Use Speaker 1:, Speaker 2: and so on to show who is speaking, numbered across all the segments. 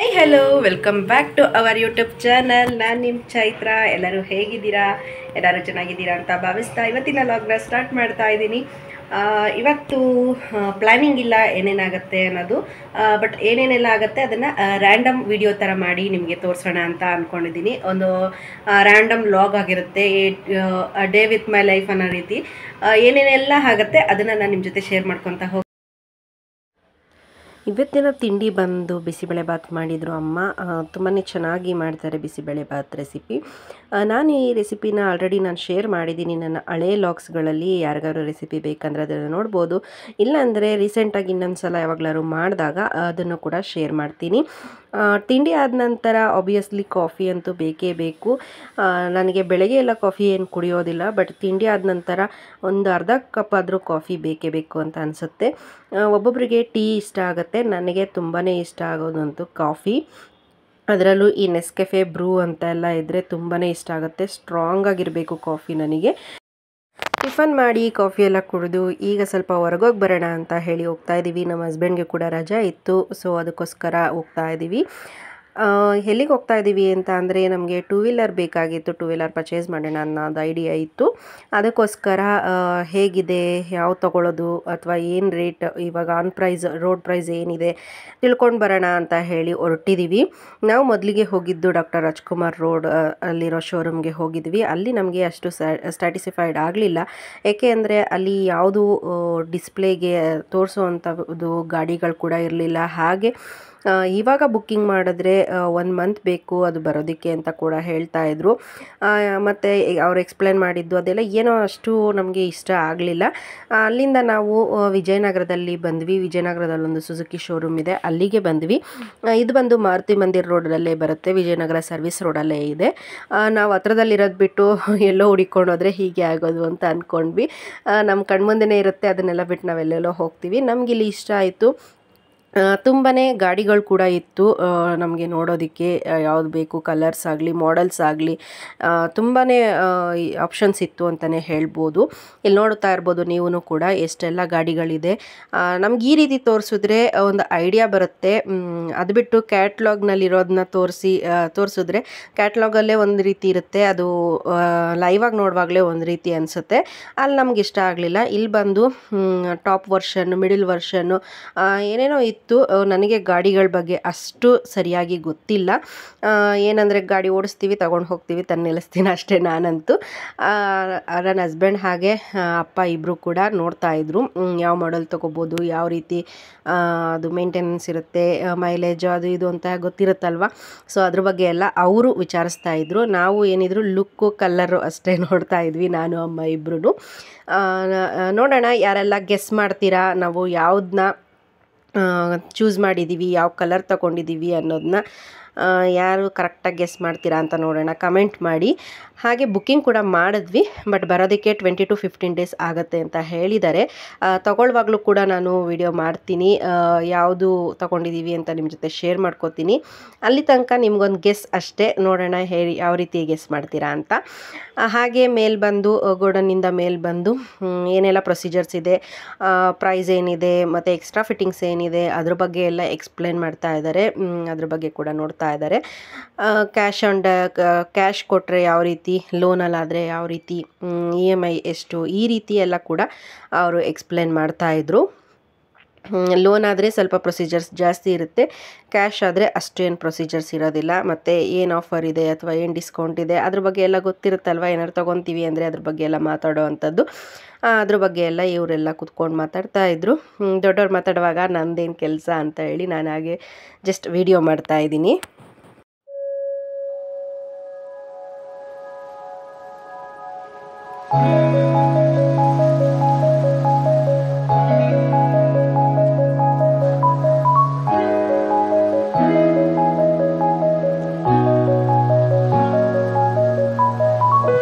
Speaker 1: High hello welcome back to our YouTube channel. ನಾನು ನಿಮ್ಮ ಚೈತ್ರ. ಎಲ್ಲರೂ ಹೇಗಿದ್ದೀರಾ? ಎಲ್ಲರೂ ಚೆನ್ನಾಗಿದ್ದೀರಾ ಅಂತ ಭಾವಿಸ್ತಾ ಇವತ್ತಿನ ಲಾಗ್ನ ಸ್ಟಾರ್ಟ್ ಮಾಡ್ತಾ ಇದ್ದೀನಿ. ಇವತ್ತು ಪ್ಲ್ಯಾನಿಂಗ್ ಇಲ್ಲ ಏನೇನಾಗುತ್ತೆ ಅನ್ನೋದು, ಬಟ್ ಏನೇನೆಲ್ಲ ಆಗುತ್ತೆ ಅದನ್ನು ರ್ಯಾಂಡಮ್ ವಿಡಿಯೋ ಥರ ಮಾಡಿ ನಿಮಗೆ ತೋರಿಸೋಣ ಅಂತ ಅಂದ್ಕೊಂಡಿದ್ದೀನಿ. ಒಂದು ರ್ಯಾಂಡಮ್ ಲಾಗ್ ಆಗಿರುತ್ತೆ, ಡೇ ವಿತ್ ಮೈ ಲೈಫ್ ಅನ್ನೋ ರೀತಿ. ಏನೇನೆಲ್ಲ ಆಗುತ್ತೆ ಅದನ್ನು ನಾನು ನಿಮ್ಮ ಜೊತೆ ಶೇರ್ ಮಾಡ್ಕೊತಾ ಹೋಗಿ. ಇವತ್ತಿನ ತಿಂಡಿ ಬಂದು ಬಿಸಿಬೇಳೆಬಾತ್ ಮಾಡಿದರು ಅಮ್ಮ. ತುಂಬಾ ಚೆನ್ನಾಗಿ ಮಾಡ್ತಾರೆ ಬಿಸಿಬೇಳೆಬಾತ್ ರೆಸಿಪಿ. ನಾನು ಈ ರೆಸಿಪಿನ ಆಲ್ರೆಡಿ ನಾನು ಶೇರ್ ಮಾಡಿದ್ದೀನಿ ನನ್ನ ಹಳೇ ಲಾಗ್ಸ್ಗಳಲ್ಲಿ. ಯಾರಿಗಾದ್ರು ರೆಸಿಪಿ ಬೇಕಂದ್ರೆ ಅದನ್ನು ನೋಡ್ಬೋದು, ಇಲ್ಲಾಂದರೆ ರೀಸೆಂಟಾಗಿ ಇನ್ನೊಂದು ಸಲ ಯಾವಾಗಲಾದ್ರು ಮಾಡಿದಾಗ ಅದನ್ನು ಕೂಡ ಶೇರ್ ಮಾಡ್ತೀನಿ. ತಿಂಡಿ ಆದ ನಂತರ ಆಬ್ವಿಯಸ್ಲಿ ಕಾಫಿ ಅಂತೂ ಬೇಕೇ ಬೇಕು. ನನಗೆ ಬೆಳಗ್ಗೆ ಎಲ್ಲ ಕಾಫಿ ಏನು ಕುಡಿಯೋದಿಲ್ಲ, ಬಟ್ ತಿಂಡಿ ಆದ ನಂತರ ಒಂದು ಅರ್ಧ ಕಪ್ ಆದರೂ ಕಾಫಿ ಬೇಕೇ ಬೇಕು ಅಂತ ಅನಿಸುತ್ತೆ. ಒಬ್ಬೊಬ್ಬರಿಗೆ ಟೀ ಇಷ್ಟ ಆಗುತ್ತೆ, ನನಗೆ ತುಂಬಾ ಇಷ್ಟ ಆಗೋದಂತೂ ಕಾಫಿ. ಅದರಲ್ಲೂ ಈ ನೆಸ್ಕೆಫೆ ಬ್ರೂ ಅಂತ ಎಲ್ಲ ಇದ್ದರೆ ತುಂಬಾ ಇಷ್ಟ ಆಗುತ್ತೆ. ಸ್ಟ್ರಾಂಗ್ ಆಗಿರಬೇಕು ಕಾಫಿ ನನಗೆ. ಟಿಫನ್ ಮಾಡಿ ಕಾಫಿ ಎಲ್ಲ ಕುಡಿದು ಈಗ ಸ್ವಲ್ಪ ಹೊರಗೋಗಿ ಬರೋಣ ಅಂತ ಹೇಳಿ ಹೋಗ್ತಾ ಇದ್ದೀವಿ. ನಮ್ಮ ಹಸ್ಬೆಂಡ್ಗೆ ಕೂಡ ರಜಾ ಇತ್ತು, ಸೊ ಅದಕ್ಕೋಸ್ಕರ ಹೋಗ್ತಾ ಇದ್ದೀವಿ. ಎಲ್ಲಿಗೆ ಹೋಗ್ತಾ ಇದ್ದೀವಿ ಅಂತ ಅಂದರೆ, ನಮಗೆ ಟೂ ವೀಲರ್ ಬೇಕಾಗಿತ್ತು. ಟೂ ವೀಲರ್ ಪರ್ಚೇಸ್ ಮಾಡೋಣ ಅನ್ನೋದು ಐಡಿಯಾ ಇತ್ತು. ಅದಕ್ಕೋಸ್ಕರ ಹೇಗಿದೆ, ಯಾವ್ದು ತೊಗೊಳ್ಳೋದು ಅಥವಾ ಏನು ರೇಟ್ ಇವಾಗ ಆನ್ ಪ್ರೈಸ್, ರೋಡ್ ಪ್ರೈಸ್ ಏನಿದೆ ತಿಳ್ಕೊಂಡು ಬರೋಣ ಅಂತ ಹೇಳಿ ಹೊರಟಿದ್ದೀವಿ. ನಾವು ಮೊದಲಿಗೆ ಹೋಗಿದ್ದು ಡಾಕ್ಟರ್ ರಾಜ್ಕುಮಾರ್ ರೋಡ್ ಅಲ್ಲಿರೋ ಶೋರೂಮ್ಗೆ ಹೋಗಿದ್ವಿ. ಅಲ್ಲಿ ನಮಗೆ ಅಷ್ಟು ಸ್ಯಾಟಿಸ್ಫೈಡ್ ಆಗಲಿಲ್ಲ, ಏಕೆ ಅಂದರೆ ಅಲ್ಲಿ ಯಾವುದು ಡಿಸ್ಪ್ಲೇಗೆ ತೋರಿಸೋವಂಥದ್ದು ಗಾಡಿಗಳು ಕೂಡ ಇರಲಿಲ್ಲ. ಹಾಗೆ ಇವಾಗ ಬುಕ್ಕಿಂಗ್ ಮಾಡಿದ್ರೆ 1 ಮಂತ್ ಬೇಕು ಅದು ಬರೋದಕ್ಕೆ ಅಂತ ಕೂಡ ಹೇಳ್ತಾಯಿದ್ರು. ಮತ್ತು ಅವ್ರು ಎಕ್ಸ್ಪ್ಲೇನ್ ಮಾಡಿದ್ದು ಅದೆಲ್ಲ ಏನೋ ಅಷ್ಟು ನಮಗೆ ಇಷ್ಟ ಆಗಲಿಲ್ಲ. ಅಲ್ಲಿಂದ ನಾವು ವಿಜಯನಗರದಲ್ಲಿ ಬಂದ್ವಿ. ವಿಜಯನಗರದಲ್ಲಿ ಒಂದು ಸುಜುಕಿ ಶೋರೂಮ್ ಇದೆ, ಅಲ್ಲಿಗೆ ಬಂದ್ವಿ. ಇದು ಬಂದು ಮಾರುತಿ ಮಂದಿರ್ ರೋಡಲ್ಲೇ ಬರುತ್ತೆ, ವಿಜಯನಗರ ಸರ್ವಿಸ್ ರೋಡಲ್ಲೇ ಇದೆ. ನಾವು ಹತ್ರದಲ್ಲಿರೋದು ಬಿಟ್ಟು ಎಲ್ಲೋ ಹುಡಿಕೊಂಡು ಹೋದರೆ ಹೀಗೆ ಆಗೋದು ಅಂತ ಅಂದ್ಕೊಂಡ್ವಿ. ನಮ್ಮ ಕಣ್ಮುಂದೆನೇ ಇರುತ್ತೆ, ಅದನ್ನೆಲ್ಲ ಬಿಟ್ಟು ನಾವೆಲ್ಲೆಲ್ಲೋ ಹೋಗ್ತೀವಿ. ನಮಗಿಲ್ಲಿ ಇಷ್ಟ ಆಯಿತು. ತುಂಬಾ ಗಾಡಿಗಳು ಕೂಡ ಇತ್ತು ನಮಗೆ ನೋಡೋದಕ್ಕೆ. ಯಾವುದು ಬೇಕು, ಕಲರ್ಸ್ ಆಗಲಿ ಮಾಡೆಲ್ಸ್ ಆಗಲಿ ತುಂಬಾ ಆಪ್ಷನ್ಸ್ ಇತ್ತು ಅಂತಲೇ ಹೇಳ್ಬೋದು. ಇಲ್ಲಿ ನೋಡ್ತಾ ಇರ್ಬೋದು ನೀವು ಕೂಡ ಎಷ್ಟೆಲ್ಲ ಗಾಡಿಗಳಿದೆ. ನಮ್ಗೆ ಈ ರೀತಿ ತೋರಿಸಿದ್ರೆ ಒಂದು ಐಡಿಯಾ ಬರುತ್ತೆ. ಅದು ಬಿಟ್ಟು ಕ್ಯಾಟ್ಲಾಗ್ನಲ್ಲಿರೋದನ್ನ ತೋರಿಸಿದ್ರೆ ಕ್ಯಾಟ್ಲಾಗಲ್ಲೇ ಒಂದು ರೀತಿ ಇರುತ್ತೆ, ಅದು ಲೈವಾಗಿ ನೋಡುವಾಗಲೇ ಒಂದು ರೀತಿ ಅನಿಸುತ್ತೆ. ಅಲ್ಲಿ ನಮ್ಗೆ ಇಷ್ಟ ಆಗಲಿಲ್ಲ. ಇಲ್ಲಿ ಬಂದು ಟಾಪ್ ವರ್ಷನ್ನು, ಮಿಡಿಲ್ ವರ್ಷನ್ನು ಏನೇನೋ ಇತ್ತು. ನನಗೆ ಗಾಡಿಗಳ ಬಗ್ಗೆ ಅಷ್ಟು ಸರಿಯಾಗಿ ಗೊತ್ತಿಲ್ಲ. ಏನಂದರೆ ಗಾಡಿ ಓಡಿಸ್ತೀವಿ, ತಗೊಂಡು ಹೋಗ್ತೀವಿ, ತಂದು ನಿಲ್ಲಿಸ್ತೀನಿ ಅಷ್ಟೇ ನಾನಂತೂ. ನನ್ನ ಹಸ್ಬೆಂಡ್ ಹಾಗೆ ಅಪ್ಪ ಇಬ್ಬರು ಕೂಡ ನೋಡ್ತಾ ಇದ್ರು, ಯಾವ ಮಾಡೆಲ್ ತೊಗೋಬೋದು, ಯಾವ ರೀತಿ ಅದು ಮೇಂಟೆನೆನ್ಸ್ ಇರುತ್ತೆ, ಮೈಲೇಜ್ ಅದು ಇದು ಅಂತ ಗೊತ್ತಿರುತ್ತಲ್ವ. ಸೊ ಅದ್ರ ಬಗ್ಗೆ ಎಲ್ಲ ಅವರು ವಿಚಾರಿಸ್ತಾ ಇದ್ರು. ನಾವು ಏನಿದ್ರು ಲುಕ್ಕು ಕಲ್ಲರು ಅಷ್ಟೇ ನೋಡ್ತಾ ಇದ್ವಿ, ನಾನು ಅಮ್ಮ ಇಬ್ಬರು. ನೋಡೋಣ ಯಾರೆಲ್ಲ ಗೆಸ್ ಮಾಡ್ತೀರಾ, ನಾವು ಯಾವುದನ್ನ ಚೂಸ್ ಮಾಡಿದ್ದೀವಿ, ಯಾವ ಕಲರ್ ತೊಗೊಂಡಿದ್ದೀವಿ ಅನ್ನೋದನ್ನ ಯಾರು ಕರೆಕ್ಟಾಗಿ ಗೆಸ್ ಮಾಡ್ತೀರಾ ಅಂತ ನೋಡೋಣ, ಕಮೆಂಟ್ ಮಾಡಿ. ಹಾಗೆ ಬುಕ್ಕಿಂಗ್ ಕೂಡ ಮಾಡಿದ್ವಿ, ಬಟ್ ಬರೋದಕ್ಕೆ 20 to 15 ಡೇಸ್ ಆಗುತ್ತೆ ಅಂತ ಹೇಳಿದ್ದಾರೆ. ತೊಗೊಳ್ಳುವಾಗಲೂ ಕೂಡ ನಾನು ವಿಡಿಯೋ ಮಾಡ್ತೀನಿ, ಯಾವುದು ತೊಗೊಂಡಿದ್ದೀವಿ ಅಂತ ನಿಮ್ಮ ಜೊತೆ ಶೇರ್ ಮಾಡ್ಕೋತೀನಿ. ಅಲ್ಲಿ ತನಕ ನಿಮ್ಗೊಂದು ಗೆಸ್ ಅಷ್ಟೇ, ನೋಡೋಣ ಹೇಳಿ ಯಾವ ರೀತಿ ಗೆಸ್ ಮಾಡ್ತೀರಾ ಅಂತ. ಹಾಗೆ ಮೇಲೆ ಬಂದು ಗೋಡನ್ನಿಂದ ಮೇಲೆ ಬಂದು ಏನೆಲ್ಲ ಪ್ರೊಸೀಜರ್ಸ್ ಇದೆ, ಪ್ರೈಸ್ ಏನಿದೆ ಮತ್ತು ಎಕ್ಸ್ಟ್ರಾ ಫಿಟ್ಟಿಂಗ್ಸ್ ಏನಿದೆ ಅದ್ರ ಬಗ್ಗೆ ಎಲ್ಲ ಎಕ್ಸ್ಪ್ಲೇನ್ ಮಾಡ್ತಾ ಇದ್ದಾರೆ. ಅದ್ರ ಬಗ್ಗೆ ಕೂಡ ನೋಡ್ತಾ ಇದ್ದಾರೆ. ಕ್ಯಾಶ್ ಕೊಟ್ಟರೆ ಯಾವ ರೀತಿ, ಲೋನಲ್ಲಾದರೆ ಯಾವ ರೀತಿ, EMI ಎಷ್ಟು, ಈ ರೀತಿ ಎಲ್ಲ ಕೂಡ ಅವರು ಎಕ್ಸ್ಪ್ಲೇನ್ ಮಾಡ್ತಾಯಿದ್ರು. ಲೋನ್ ಆದರೆ ಸ್ವಲ್ಪ ಪ್ರೊಸೀಜರ್ಸ್ ಜಾಸ್ತಿ ಇರುತ್ತೆ, ಕ್ಯಾಶ್ ಆದರೆ ಅಷ್ಟೇನು ಪ್ರೊಸೀಜರ್ಸ್ ಇರೋದಿಲ್ಲ. ಮತ್ತು ಏನು ಆಫರ್ ಇದೆ ಅಥವಾ ಏನು ಡಿಸ್ಕೌಂಟ್ ಇದೆ ಅದ್ರ ಬಗ್ಗೆ ಎಲ್ಲ ಗೊತ್ತಿರುತ್ತಲ್ವ. ಏನಾದ್ರು ತೊಗೊತೀವಿ ಅಂದರೆ ಅದ್ರ ಬಗ್ಗೆ ಎಲ್ಲ ಮಾತಾಡೋ ಅಂಥದ್ದು. ಅದ್ರ ಬಗ್ಗೆ ಎಲ್ಲ ಇವರೆಲ್ಲ ಕೂತ್ಕೊಂಡು ಮಾತಾಡ್ತಾ ಇದ್ರು. ದೊಡ್ಡವ್ರು ಮಾತಾಡುವಾಗ ನಂದೇನು ಕೆಲಸ ಅಂತ ಹೇಳಿ ನಾನು ಹಾಗೆ ಜಸ್ಟ್ ವಿಡಿಯೋ ಮಾಡ್ತಾಯಿದ್ದೀನಿ.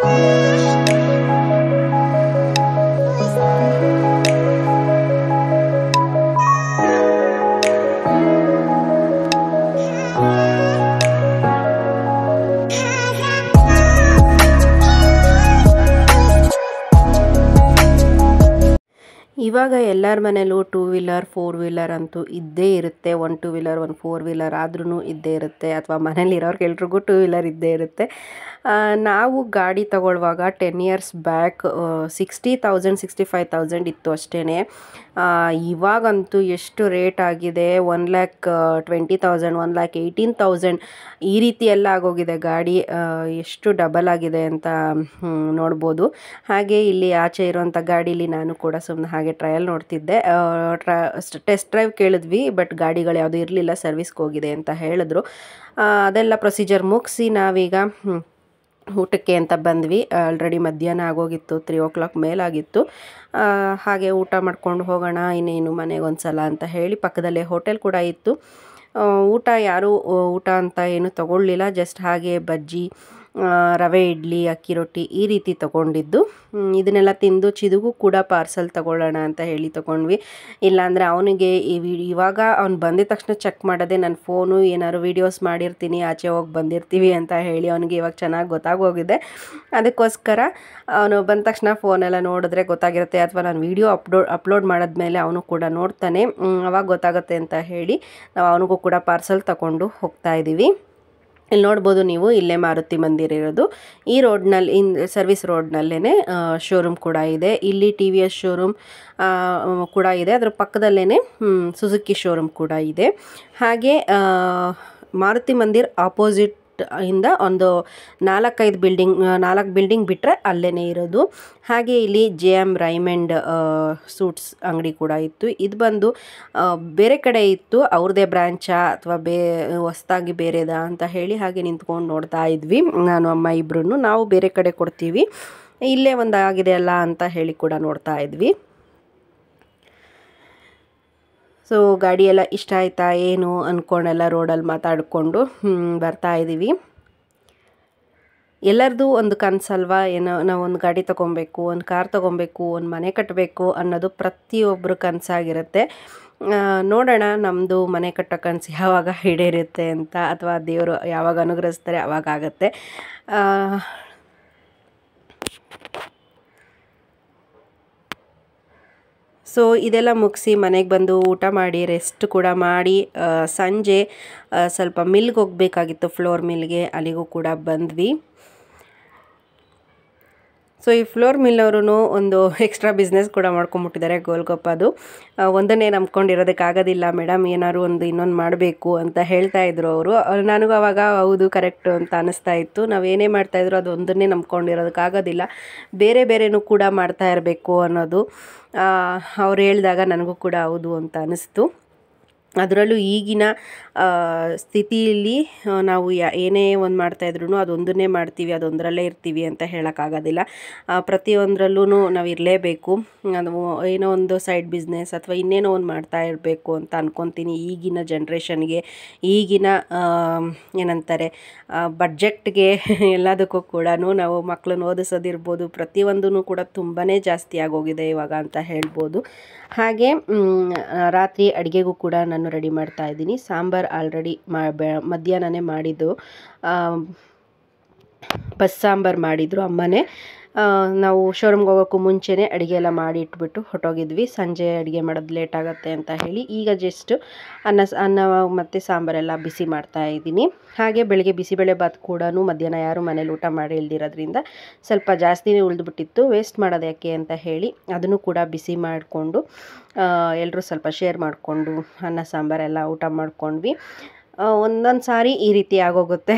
Speaker 1: ಇವಾಗ ಎಲ್ಲರ ಮನೇಲೂ 2 ವೀಲರ್ 4 ವೀಲರ್ ಅಂತೂ ಇದ್ದೇ ಇರುತ್ತೆ. 1 2 ವೀಲರ್ 1 4 ವೀಲರ್ ಆದ್ರೂ ಇದ್ದೇ ಇರುತ್ತೆ, ಅಥವಾ ಮನೇಲಿರೋರ್ಗೆ ಎಲ್ರಿಗೂ 2 ವೀಲರ್ ಇದ್ದೇ ಇರುತ್ತೆ. ನಾವು ಗಾಡಿ ತಗೊಳ್ಳುವಾಗ 10 ಇಯರ್ಸ್ ಬ್ಯಾಕ್ 60,000 65,000 ಇತ್ತು ಅಷ್ಟೇ. ಇವಾಗಂತೂ ಎಷ್ಟು ರೇಟ್ ಆಗಿದೆ, 1,20,000 1,18,000 ಈ ರೀತಿ ಎಲ್ಲ ಆಗೋಗಿದೆ ಗಾಡಿ. ಎಷ್ಟು ಡಬಲ್ ಆಗಿದೆ ಅಂತ ನೋಡ್ಬೋದು. ಹಾಗೆ ಇಲ್ಲಿ ಆಚೆ ಇರುವಂಥ ಗಾಡೀಲಿ ನಾನು ಕೂಡ ಸುಮ್ಮನೆ ಹಾಗೆ ಟ್ರಯಲ್ ನೋಡ್ತಿದ್ದೆ. ಟೆಸ್ಟ್ ಡ್ರೈವ್ ಕೇಳಿದ್ವಿ, ಬಟ್ ಗಾಡಿಗಳು ಯಾವುದೂ ಇರಲಿಲ್ಲ, ಸರ್ವಿಸ್ಗೆ ಹೋಗಿದೆ ಅಂತ ಹೇಳಿದ್ರು. ಅದೆಲ್ಲ ಪ್ರೊಸೀಜರ್ ಮುಗಿಸಿ ನಾವೀಗ ಊಟಕ್ಕೆ ಅಂತ ಬಂದ್ವಿ. ಆಲ್ರೆಡಿ ಮಧ್ಯಾಹ್ನ ಆಗೋಗಿತ್ತು, 3 o'clock ಮೇಲಾಗಿತ್ತು. ಹಾಗೆ ಊಟ ಮಾಡ್ಕೊಂಡು ಹೋಗೋಣ ಇನ್ನೇನು ಮನೆಗೆ ಒಂದ್ಸಲ ಅಂತ ಹೇಳಿ ಪಕ್ಕದಲ್ಲೇ ಹೋಟೆಲ್ ಕೂಡ ಇತ್ತು. ಊಟ ಯಾರೂ ಊಟ ಅಂತ ಏನು ತೊಗೊಳ್ಳಿಲ್ಲ, ಜಸ್ಟ್ ಹಾಗೆ ಬಜ್ಜಿ, ರವೆ ಇಡ್ಲಿ, ಅಕ್ಕಿ ರೊಟ್ಟಿ ಈ ರೀತಿ ತೊಗೊಂಡಿದ್ದು. ಇದನ್ನೆಲ್ಲ ತಿಂದು ಚಿದುಗೂ ಕೂಡ ಪಾರ್ಸಲ್ ತೊಗೊಳ್ಳೋಣ ಅಂತ ಹೇಳಿ ತೊಗೊಂಡ್ವಿ. ಇಲ್ಲಾಂದರೆ ಅವನಿಗೆ ಇವಾಗ ಅವ್ನು ಬಂದಿದ ತಕ್ಷಣ ಚೆಕ್ ಮಾಡೋದೆ ನನ್ನ ಫೋನು, ಏನಾದ್ರು ವೀಡಿಯೋಸ್ ಮಾಡಿರ್ತೀನಿ, ಆಚೆ ಹೋಗಿ ಬಂದಿರ್ತೀವಿ ಅಂತ ಹೇಳಿ ಅವನಿಗೆ ಇವಾಗ ಚೆನ್ನಾಗಿ ಗೊತ್ತಾಗೋಗಿದೆ. ಅದಕ್ಕೋಸ್ಕರ ಅವನು ಬಂದ ತಕ್ಷಣ ಫೋನೆಲ್ಲ ನೋಡಿದ್ರೆ ಗೊತ್ತಾಗಿರುತ್ತೆ, ಅಥವಾ ನಾನು ವೀಡಿಯೋ ಅಪ್ಲೋಡ್ ಮಾಡಿದ್ಮೇಲೆ ಅವನು ಕೂಡ ನೋಡ್ತಾನೆ, ಅವಾಗ ಗೊತ್ತಾಗುತ್ತೆ ಅಂತ ಹೇಳಿ ನಾವು ಅವನಿಗೂ ಕೂಡ ಪಾರ್ಸಲ್ ತಗೊಂಡು ಹೋಗ್ತಾ ಇದ್ದೀವಿ. ಇಲ್ಲಿ ನೋಡ್ಬೋದು ನೀವು, ಇಲ್ಲೇ ಮಾರುತಿ ಮಂದಿರ ಇರೋದು. ಈ ರೋಡ್ನಲ್ಲಿ ಸರ್ವಿಸ್ ರೋಡ್ನಲ್ಲೇ ಶೋರೂಮ್ ಕೂಡ ಇದೆ. ಇಲ್ಲಿ TVS ಶೋರೂಮ್ ಕೂಡ ಇದೆ, ಅದರ ಪಕ್ಕದಲ್ಲೇ ಸುಜುಕಿ ಶೋರೂಮ್ ಕೂಡ ಇದೆ. ಹಾಗೆ ಮಾರುತಿ ಮಂದಿರ್ ಆಪೋಸಿಟ್ ಇಂದ ಒಂದು 4 ಬಿಲ್ಡಿಂಗ್ ಬಿಟ್ಟರೆ ಅಲ್ಲೇ ಇರೋದು. ಹಾಗೆ ಇಲ್ಲಿ JM ರೈಮಂಡ್ ಸೂಟ್ಸ್ ಅಂಗಡಿ ಕೂಡ ಇತ್ತು. ಇದು ಬಂದು ಬೇರೆ ಕಡೆ ಇತ್ತು, ಅವ್ರದ್ದೇ ಬ್ರ್ಯಾಂಚಾ ಅಥವಾ ಹೊಸದಾಗಿ ಬೇರೆದಾ ಅಂತ ಹೇಳಿ ಹಾಗೆ ನಿಂತ್ಕೊಂಡು ನೋಡ್ತಾ ಇದ್ವಿ. ನಾನು ಅಮ್ಮ ಇಬ್ರು ನಾವು ಬೇರೆ ಕಡೆ ಕೊಡ್ತೀವಿ, ಇಲ್ಲೇ ಒಂದು ಆಗಿದೆ ಅಲ್ಲ ಅಂತ ಹೇಳಿ ಕೂಡ ನೋಡ್ತಾ ಇದ್ವಿ. ಸೊ ಗಾಡಿ ಎಲ್ಲ ಇಷ್ಟ ಆಯ್ತಾ ಏನು ಅಂದ್ಕೊಂಡೆಲ್ಲ ರೋಡಲ್ಲಿ ಮಾತಾಡಿಕೊಂಡು ಬರ್ತಾ ಇದ್ದೀವಿ. ಎಲ್ಲರದು ಒಂದು ಕನಸಲ್ವಾ, ಏನೋ ನಾವು ಒಂದು ಗಾಡಿ ತೊಗೊಬೇಕು, ಒಂದು ಕಾರ್ ತೊಗೊಬೇಕು, ಒಂದು ಮನೆ ಕಟ್ಟಬೇಕು ಅನ್ನೋದು ಪ್ರತಿಯೊಬ್ಬರು ಕನಸಾಗಿರುತ್ತೆ. ನೋಡೋಣ ನಮ್ಮದು ಮನೆ ಕಟ್ಟೋ ಕನಸು ಯಾವಾಗ ಈಡೇರುತ್ತೆ ಅಂತ, ಅಥವಾ ದೇವರು ಯಾವಾಗ ಅನುಗ್ರಹಿಸ್ತಾರೆ ಆವಾಗ ಆಗುತ್ತೆ. ಸೊ ಇದೆಲ್ಲ ಮುಗಿಸಿ ಮನೆಗೆ ಬಂದು ಊಟ ಮಾಡಿ ರೆಸ್ಟ್ ಕೂಡ ಮಾಡಿ ಸಂಜೆ ಸ್ವಲ್ಪ ಮಿಲ್ಗೆ ಹೋಗಬೇಕಾಗಿತ್ತು, ಫ್ಲೋರ್ ಮಿಲ್ಗೆ, ಅಲ್ಲಿಗೂ ಕೂಡ ಬಂದ್ವಿ. ಸೊ ಈ ಫ್ಲೋರ್ ಮಿಲ್ಲವರು ಒಂದು ಎಕ್ಸ್ಟ್ರಾ ಬಿಸ್ನೆಸ್ ಕೂಡ ಮಾಡ್ಕೊಂಬಿಟ್ಟಿದ್ದಾರೆ, ಗೋಲ್ಗಪ್ಪದು. ಒಂದನ್ನೇ ನಂಬ್ಕೊಂಡಿರೋದಕ್ಕಾಗೋದಿಲ್ಲ ಮೇಡಮ್, ಏನಾದ್ರು ಇನ್ನೊಂದು ಮಾಡಬೇಕು ಅಂತ ಹೇಳ್ತಾ ಇದ್ರು ಅವರು. ನನಗೂ ಅವಾಗ ಹೌದು ಕರೆಕ್ಟು ಅಂತ ಅನ್ನಿಸ್ತಾ ಇತ್ತು. ನಾವೇನೇ ಮಾಡ್ತಾಯಿದ್ರು ಅದು ಒಂದನ್ನೇ ನಂಬ್ಕೊಂಡಿರೋದಕ್ಕಾಗೋದಿಲ್ಲ, ಬೇರೆ ಬೇರೆನೂ ಕೂಡ ಮಾಡ್ತಾ ಇರಬೇಕು ಅನ್ನೋದು ಅವ್ರು ಹೇಳಿದಾಗ ನನಗೂ ಕೂಡ ಹೌದು ಅಂತ ಅನ್ನಿಸ್ತು. ಅದರಲ್ಲೂ ಈಗಿನ ಸ್ಥಿತಿಯಲ್ಲಿ ನಾವು ಏನೇ ಒಂದು ಮಾಡ್ತಾಯಿದ್ರು ಅದೊಂದನ್ನೇ ಮಾಡ್ತೀವಿ, ಅದೊಂದರಲ್ಲೇ ಇರ್ತೀವಿ ಅಂತ ಹೇಳೋಕ್ಕಾಗೋದಿಲ್ಲ. ಪ್ರತಿಯೊಂದರಲ್ಲೂ ನಾವು ಇರಲೇಬೇಕು. ಅದು ಏನೋ ಒಂದು ಸೈಡ್ ಬಿಸ್ನೆಸ್ ಅಥವಾ ಇನ್ನೇನೋ ಒಂದು ಮಾಡ್ತಾ ಇರಬೇಕು ಅಂತ ಅಂದ್ಕೊತೀನಿ. ಈಗಿನ ಜನ್ರೇಷನ್ಗೆ, ಈಗಿನ ಏನಂತಾರೆ ಬಡ್ಜೆಟ್ಗೆ ಎಲ್ಲದಕ್ಕೂ ಕೂಡ ನಾವು ಮಕ್ಕಳನ್ನ ಓದಿಸೋದಿರ್ಬೋದು, ಪ್ರತಿಯೊಂದೂ ಕೂಡ ತುಂಬಾ ಜಾಸ್ತಿ ಆಗೋಗಿದೆ ಇವಾಗ ಅಂತ ಹೇಳ್ಬೋದು. ಹಾಗೆ ರಾತ್ರಿ ಅಡುಗೆಗೂ ಕೂಡ ನಾನು ರೆಡಿ ಮಾಡ್ತಾ ಇದ್ದೀನಿ. ಸಾಂಬಾರು ಆಲ್ರೆಡಿ ಮಧ್ಯಾಹ್ನನೇ ಮಾಡಿದ್ದು, ಬಸ್ಸಾಂಬಾರು ಮಾಡಿದರು ಅಮ್ಮನೇ. ನಾವು ಶೋರೂಮ್ಗೆ ಹೋಗೋಕ್ಕೂ ಮುಂಚೆನೇ ಅಡುಗೆ ಎಲ್ಲ ಮಾಡಿ ಇಟ್ಬಿಟ್ಟು ಹೊರಟೋಗಿದ್ವಿ. ಸಂಜೆ ಅಡುಗೆ ಮಾಡೋದು ಲೇಟ್ ಆಗುತ್ತೆ ಅಂತ ಹೇಳಿ ಈಗ ಜಸ್ಟ್ ಅನ್ನ ಮತ್ತು ಸಾಂಬಾರೆಲ್ಲ ಬಿಸಿ ಮಾಡ್ತಾ ಇದ್ದೀನಿ. ಹಾಗೆ ಬೆಳಗ್ಗೆ ಬಿಸಿಬೇಳೆ ಬಾತ್ ಕೂಡ ಮಧ್ಯಾಹ್ನ ಯಾರು ಮನೇಲಿ ಊಟ ಮಾಡಿ ಇಲ್ದಿರೋದ್ರಿಂದ ಸ್ವಲ್ಪ ಜಾಸ್ತಿನೇ ಉಳಿದ್ಬಿಟ್ಟಿತ್ತು, ವೇಸ್ಟ್ ಮಾಡೋದು ಯಾಕೆ ಅಂತ ಹೇಳಿ ಅದನ್ನು ಕೂಡ ಬಿಸಿ ಮಾಡಿಕೊಂಡು ಎಲ್ಲರೂ ಸ್ವಲ್ಪ ಶೇರ್ ಮಾಡಿಕೊಂಡು ಅನ್ನ ಸಾಂಬಾರೆಲ್ಲ ಊಟ ಮಾಡ್ಕೊಂಡ್ವಿ. ಒಂದೊಂದು ಸಾರಿ ಈ ರೀತಿ ಆಗೋಗುತ್ತೆ,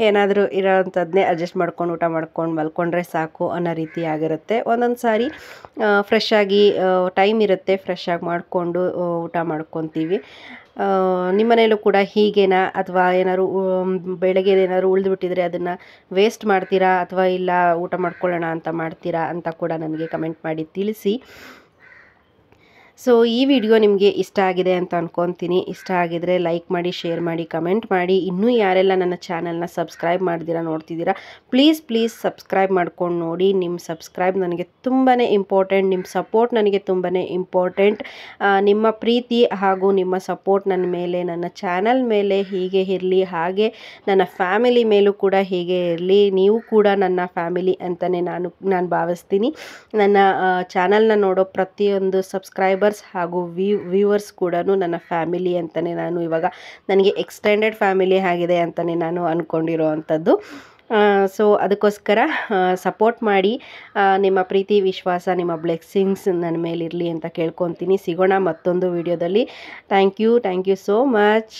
Speaker 1: ಏನಾದರೂ ಇರೋವಂಥದ್ದನ್ನೇ ಅಡ್ಜಸ್ಟ್ ಮಾಡ್ಕೊಂಡು ಊಟ ಮಾಡ್ಕೊಂಡು ಮಲ್ಕೊಂಡ್ರೆ ಸಾಕು ಅನ್ನೋ ರೀತಿ ಆಗಿರುತ್ತೆ. ಒಂದೊಂದು ಸಾರಿ ಫ್ರೆಶ್ ಆಗಿ ಟೈಮ್ ಇರುತ್ತೆ, ಫ್ರೆಶ್ ಆಗಿ ಮಾಡಿಕೊಂಡು ಊಟ ಮಾಡ್ಕೊತೀವಿ. ನಿಮ್ಮ ಮನೇಲೂ ಕೂಡ ಹೀಗೇನಾ, ಅಥವಾ ಏನಾದ್ರು ಬೆಳಗ್ಗೆ ಏನಾದ್ರು ಉಳಿದ್ಬಿಟ್ಟಿದ್ರೆ ಅದನ್ನು ವೇಸ್ಟ್ ಮಾಡ್ತೀರಾ, ಅಥವಾ ಇಲ್ಲ ಊಟ ಮಾಡ್ಕೊಳ್ಳೋಣ ಅಂತ ಮಾಡ್ತೀರಾ ಅಂತ ಕೂಡ ನನಗೆ ಕಮೆಂಟ್ ಮಾಡಿ ತಿಳಿಸಿ. ಸೊ ಈ ವಿಡಿಯೋ ನಿಮಗೆ ಇಷ್ಟ ಆಗಿದೆ ಅಂತ ಅನ್ಕೊತೀನಿ. ಇಷ್ಟ ಆಗಿದ್ರೆ ಲೈಕ್ ಮಾಡಿ, ಶೇರ್ ಮಾಡಿ, ಕಮೆಂಟ್ ಮಾಡಿ. ಇನ್ನೂ ಯಾರೆಲ್ಲ ನನ್ನ ಚಾನಲ್ನ ಸಬ್ಸ್ಕ್ರೈಬ್ ಮಾಡ್ದಿರಾ ನೋಡ್ತಿದ್ದೀರಾ, ಪ್ಲೀಸ್ ಸಬ್ಸ್ಕ್ರೈಬ್ ಮಾಡ್ಕೊಂಡು ನೋಡಿ. ನಿಮ್ಮ ಸಬ್ಸ್ಕ್ರೈಬ್ ನನಗೆ ತುಂಬಾ ಇಂಪಾರ್ಟೆಂಟ್, ನಿಮ್ಮ ಸಪೋರ್ಟ್ ನನಗೆ ತುಂಬಾ ಇಂಪಾರ್ಟೆಂಟ್. ನಿಮ್ಮ ಪ್ರೀತಿ ಹಾಗೂ ನಿಮ್ಮ ಸಪೋರ್ಟ್ ನನ್ನ ಮೇಲೆ, ನನ್ನ ಚಾನಲ್ ಮೇಲೆ ಹೀಗೆ ಇರಲಿ, ಹಾಗೆ ನನ್ನ ಫ್ಯಾಮಿಲಿ ಮೇಲೂ ಕೂಡ ಹೀಗೆ ಇರಲಿ. ನೀವು ಕೂಡ ನನ್ನ ಫ್ಯಾಮಿಲಿ ಅಂತಲೇ ನಾನು ಭಾವಿಸ್ತೀನಿ. ನನ್ನ ಚಾನಲ್ನ ನೋಡೋ ಪ್ರತಿಯೊಂದು ಸಬ್ಸ್ಕ್ರೈಬರ್ಸ್ ಹಾಗೂ ವ್ಯೂವರ್ಸ್ ಕೂಡ ನನ್ನ ಫ್ಯಾಮಿಲಿ ಅಂತಲೇ ನಾನು ಇವಾಗ ನನಗೆ ಎಕ್ಸ್ಟೆಂಡೆಡ್ ಫ್ಯಾಮಿಲಿ ಆಗಿದೆ ಅಂತಲೇ ನಾನು ಅಂದ್ಕೊಂಡಿರೋ ಅಂಥದ್ದು. ಸೊ ಅದಕ್ಕೋಸ್ಕರ ಸಪೋರ್ಟ್ ಮಾಡಿ. ನಿಮ್ಮ ಪ್ರೀತಿ, ವಿಶ್ವಾಸ, ನಿಮ್ಮ ಬ್ಲೆಸ್ಸಿಂಗ್ಸ್ ನನ್ನ ಮೇಲಿರಲಿ ಅಂತ ಕೇಳ್ಕೊತೀನಿ. ಸಿಗೋಣ ಮತ್ತೊಂದು ವಿಡಿಯೋದಲ್ಲಿ. Thank you so much.